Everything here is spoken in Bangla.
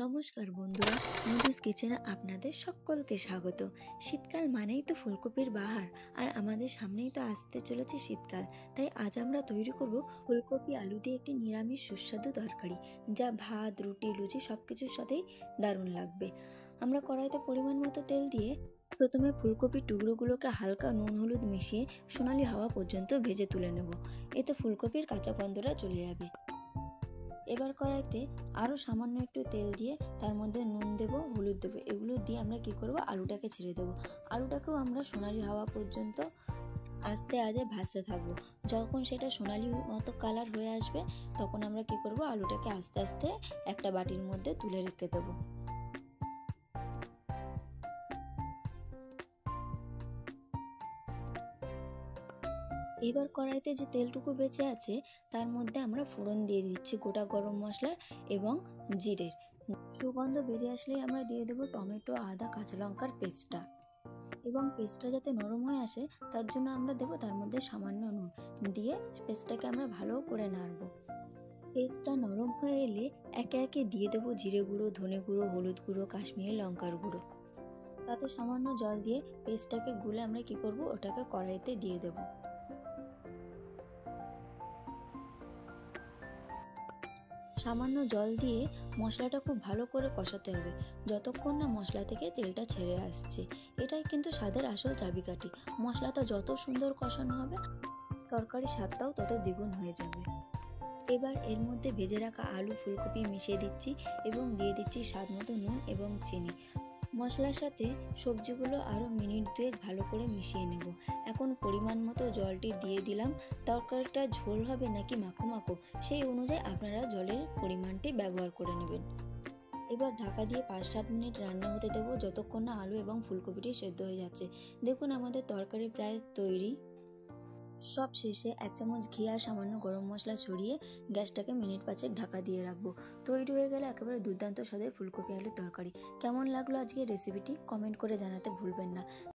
নমস্কার বন্ধুরা, মধুস কিচেনে আপনাদের সকলকে স্বাগত। শীতকাল মানেই তো ফুলকপির বাহার, আর আমাদের সামনেই তো আসতে চলেছে শীতকাল। তাই আজ আমরা তৈরি করব ফুলকপি আলু দিয়ে একটি নিরামিষ সুস্বাদু তরকারি, যা ভাত, রুটি, লুচি সব কিছুর সাথেই দারুণ লাগবে। আমরা কড়াইতে পরিমাণ মতো তেল দিয়ে প্রথমে ফুলকপির টুকরোগুলোকে হালকা নুন হলুদ মিশিয়ে সোনালি হওয়া পর্যন্ত ভেজে তুলে নেব। এতে ফুলকপির কাঁচা গন্ধটা চলে যাবে। এবার কড়াইতে আরও সামান্য একটু তেল দিয়ে তার মধ্যে নুন দেবো, হলুদ দেবো, এগুলো দিয়ে আমরা কি করব, আলুটাকে ছেড়ে দেবো। আলুটাকেও আমরা সোনালি হওয়া পর্যন্ত আস্তে আস্তে ভাজতে থাকবো। যখন সেটা সোনালি মতো কালার হয়ে আসবে, তখন আমরা কি করব, আলুটাকে আস্তে আস্তে একটা বাটির মধ্যে তুলে রেখে দেবো। এবার কড়াইতে যে তেলটুকু বেঁচে আছে, তার মধ্যে আমরা ফোড়ন দিয়ে দিচ্ছি গোটা গরম মশলা এবং জিরের। সুগন্ধ বেরিয়ে আসলেই আমরা দিয়ে দেবো টমেটো, আদা, কাঁচা লঙ্কার পেস্টটা। এবং পেস্টটা যাতে নরম হয়ে আসে, তার জন্য আমরা দেবো তার মধ্যে সামান্য নুন দিয়ে পেস্টটাকে আমরা ভালো করে নাড়বো। পেস্টটা নরম হয়ে এলে একে একে দিয়ে দেবো জিরে গুঁড়ো, ধনে গুঁড়ো, হলুদ গুঁড়ো, কাশ্মীরি লঙ্কার গুঁড়ো। তাতে সামান্য জল দিয়ে পেস্টটাকে গুলে আমরা কি করব, ওটাকে কড়াইতে দিয়ে দেবো। সামান্য জল দিয়ে মশলাটা খুব ভালো করে কষাতে হবে, যতক্ষণ না মশলা থেকে তেলটা ছেড়ে আসছে। এটাই কিন্তু স্বাদের আসল চাবিকাঠি। মশলাটা যত সুন্দর কষানো হবে, তরকারির স্বাদটাও তত দ্বিগুণ হয়ে যাবে। এবার এর মধ্যে ভেজে রাখা আলু, ফুলকপি মিশিয়ে দিচ্ছি এবং দিয়ে দিচ্ছি স্বাদ মতো নুন এবং চিনি। মশলার সাথে সবজিগুলো আরও মিনিট দুয়েক ভালো করে মিশিয়ে নেব। এখন পরিমাণ মতো জলটি দিয়ে দিলাম। তরকারিটা ঝোল হবে নাকি মাখো মাখো, সেই অনুযায়ী আপনারা জলের পরিমাণটি ব্যবহার করে নেবেন। এবার ঢাকা দিয়ে 5-7 মিনিট রান্না হতে দেবো, যতক্ষণ না আলু এবং ফুলকপিটি সেদ্ধ হয়ে যাচ্ছে। দেখুন আমাদের তরকারি প্রায় তৈরি। সব শেষে 1 চামচ ঘি আর সামান্য গরম মশলা ছড়িয়ে গ্যাসটাকে মিনিট 5 ঢাকা দিয়ে রাখবো। তৈরি হয়ে গেলে একেবারে দুর্দান্ত স্বাদের ফুলকপি আলুর তরকারি। কেমন লাগলো আজকের রেসিপিটি কমেন্ট করে জানাতে ভুলবেন না।